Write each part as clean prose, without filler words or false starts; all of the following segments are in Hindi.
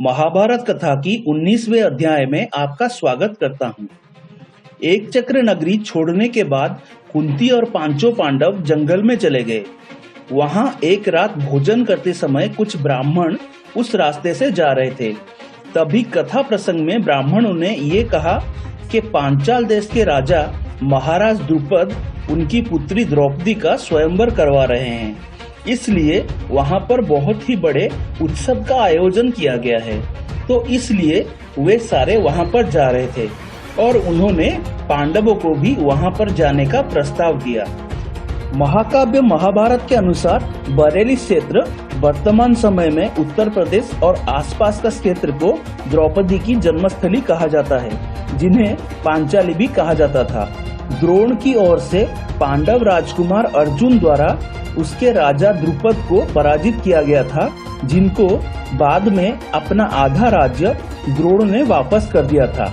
महाभारत कथा की 19वें अध्याय में आपका स्वागत करता हूँ। एक चक्र नगरी छोड़ने के बाद कुंती और पांचों पांडव जंगल में चले गए। वहाँ एक रात भोजन करते समय कुछ ब्राह्मण उस रास्ते से जा रहे थे। तभी कथा प्रसंग में ब्राह्मणों ने ये कहा कि पांचाल देश के राजा महाराज द्रुपद उनकी पुत्री द्रौपदी का स्वयंवर करवा रहे हैं, इसलिए वहाँ पर बहुत ही बड़े उत्सव का आयोजन किया गया है। तो इसलिए वे सारे वहाँ पर जा रहे थे और उन्होंने पांडवों को भी वहाँ पर जाने का प्रस्ताव दिया। महाकाव्य महाभारत के अनुसार बरेली क्षेत्र वर्तमान समय में उत्तर प्रदेश और आसपास का क्षेत्र को द्रौपदी की जन्मस्थली कहा जाता है, जिन्हें पांचाली भी कहा जाता था। द्रोण की ओर से पांडव राजकुमार अर्जुन द्वारा उसके राजा द्रुपद को पराजित किया गया था, जिनको बाद में अपना आधा राज्य द्रोण ने वापस कर दिया था,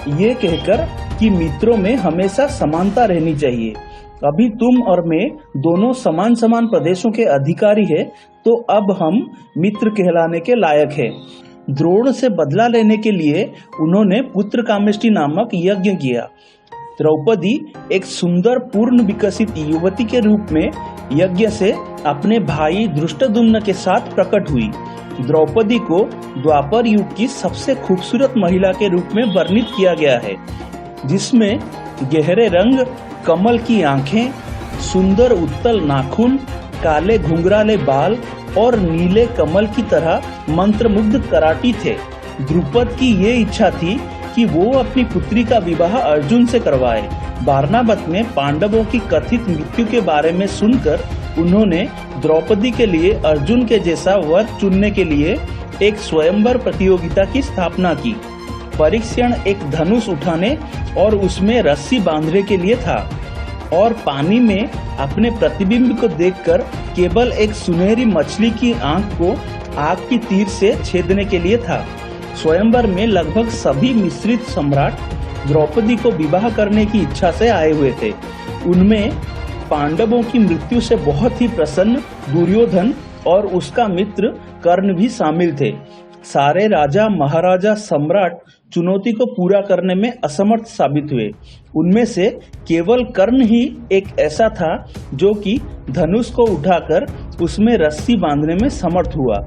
ये कहकर कि मित्रों में हमेशा समानता रहनी चाहिए। अभी तुम और मैं दोनों समान समान प्रदेशों के अधिकारी हैं, तो अब हम मित्र कहलाने के लायक हैं। द्रोण से बदला लेने के लिए उन्होंने पुत्र कामेष्टि नामक यज्ञ किया। द्रौपदी एक सुंदर पूर्ण विकसित युवती के रूप में यज्ञ से अपने भाई धृष्टद्युम्न के साथ प्रकट हुई। द्रौपदी को द्वापर युग की सबसे खूबसूरत महिला के रूप में वर्णित किया गया है, जिसमें गहरे रंग, कमल की आंखें, सुंदर उत्तल नाखून, काले घुंघराले बाल और नीले कमल की तरह मंत्रमुग्ध कराटी थे। द्रुपद की ये इच्छा थी कि वो अपनी पुत्री का विवाह अर्जुन से करवाए। वारणावत में पांडवों की कथित मृत्यु के बारे में सुनकर उन्होंने द्रौपदी के लिए अर्जुन के जैसा वर चुनने के लिए एक स्वयंवर प्रतियोगिता की स्थापना की। परीक्षण एक धनुष उठाने और उसमें रस्सी बांधने के लिए था और पानी में अपने प्रतिबिंब को देखकर केवल एक सुनहरी मछली की आंख को आग की तीर से छेदने के लिए था। स्वयंवर में लगभग सभी मिश्रित सम्राट द्रौपदी को विवाह करने की इच्छा से आए हुए थे। उनमें पांडवों की मृत्यु से बहुत ही प्रसन्न दुर्योधन और उसका मित्र कर्ण भी शामिल थे। सारे राजा महाराजा सम्राट चुनौती को पूरा करने में असमर्थ साबित हुए। उनमें से केवल कर्ण ही एक ऐसा था जो कि धनुष को उठाकर उसमें रस्सी बांधने में समर्थ हुआ।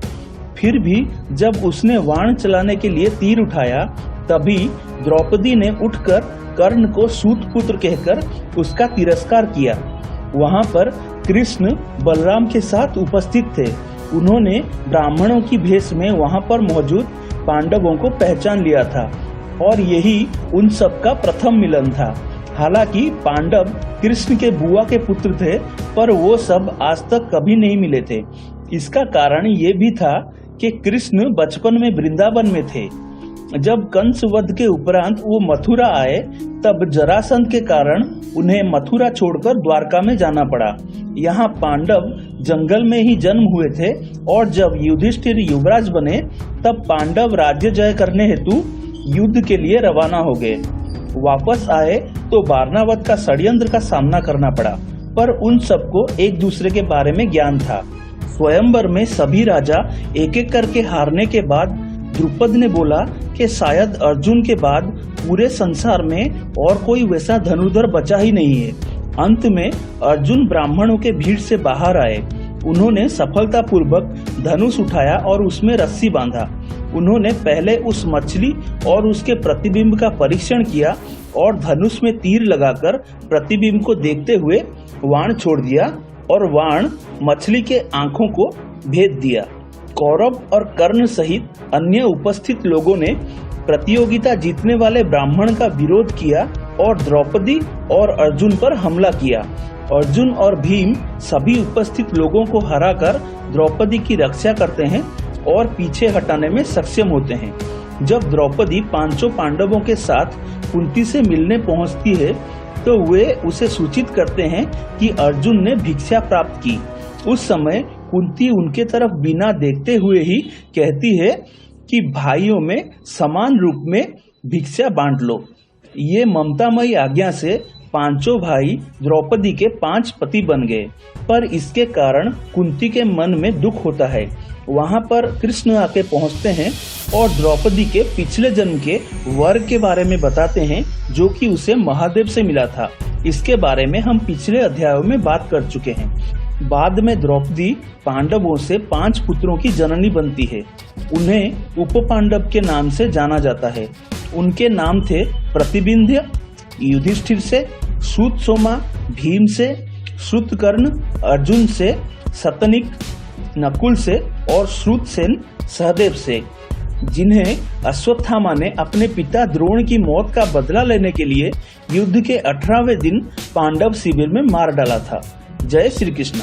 फिर भी जब उसने बाण चलाने के लिए तीर उठाया, तभी द्रौपदी ने उठकर कर्ण को सूत पुत्र कहकर उसका तिरस्कार किया। वहां पर कृष्ण बलराम के साथ उपस्थित थे। उन्होंने ब्राह्मणों की भेष में वहां पर मौजूद पांडवों को पहचान लिया था और यही उन सब का प्रथम मिलन था। हालांकि पांडव कृष्ण के बुआ के पुत्र थे, पर वो सब आज तक कभी नहीं मिले थे। इसका कारण ये भी था कि कृष्ण बचपन में वृंदावन में थे। जब कंस वध के उपरांत वो मथुरा आए, तब जरासंध के कारण उन्हें मथुरा छोड़कर द्वारका में जाना पड़ा। यहाँ पांडव जंगल में ही जन्म हुए थे और जब युधिष्ठिर युवराज बने, तब पांडव राज्य जय करने हेतु युद्ध के लिए रवाना हो गए। वापस आए तो वारणावत का षड्यंत्र का सामना करना पड़ा, पर उन सबको एक दूसरे के बारे में ज्ञान था। स्वयंवर में सभी राजा एक एक करके हारने के बाद द्रुपद ने बोला कि शायद अर्जुन के बाद पूरे संसार में और कोई वैसा धनुर्धर बचा ही नहीं है। अंत में अर्जुन ब्राह्मणों के भीड़ से बाहर आए। उन्होंने सफलतापूर्वक धनुष उठाया और उसमें रस्सी बांधा। उन्होंने पहले उस मछली और उसके प्रतिबिंब का परीक्षण किया और धनुष में तीर लगाकर प्रतिबिंब को देखते हुए बाण छोड़ दिया और बाण मछली के आंखों को भेद दिया। कौरव और कर्ण सहित अन्य उपस्थित लोगों ने प्रतियोगिता जीतने वाले ब्राह्मण का विरोध किया और द्रौपदी और अर्जुन पर हमला किया। अर्जुन और भीम सभी उपस्थित लोगों को हराकर द्रौपदी की रक्षा करते हैं और पीछे हटाने में सक्षम होते हैं। जब द्रौपदी पांचों पांडवों के साथ कुंती से मिलने पहुंचती है, तो वे उसे सूचित करते हैं कि अर्जुन ने भिक्षा प्राप्त की। उस समय कुंती उनके तरफ बिना देखते हुए ही कहती है कि भाइयों में समान रूप में भिक्षा बांट लो। ये ममतामयी आज्ञा से पांचों भाई द्रौपदी के 5 पति बन गए, पर इसके कारण कुंती के मन में दुख होता है। वहां पर कृष्ण आके पहुंचते हैं और द्रौपदी के पिछले जन्म के वर के बारे में बताते हैं, जो कि उसे महादेव से मिला था। इसके बारे में हम पिछले अध्यायों में बात कर चुके हैं। बाद में द्रौपदी पांडवों से 5 पुत्रों की जननी बनती है। उन्हें उप पांडव के नाम से जाना जाता है। उनके नाम थे प्रतिबिंध्य, युधिष्ठिर से, श्रुतसोमा, भीम से, श्रुतकर्ण, अर्जुन से, शतनिक, नकुल से और श्रुतसेन सहदेव से, जिन्हें अश्वत्थामा ने अपने पिता द्रोण की मौत का बदला लेने के लिए युद्ध के 18वें दिन पांडव शिविर में मार डाला था। जय श्री कृष्ण।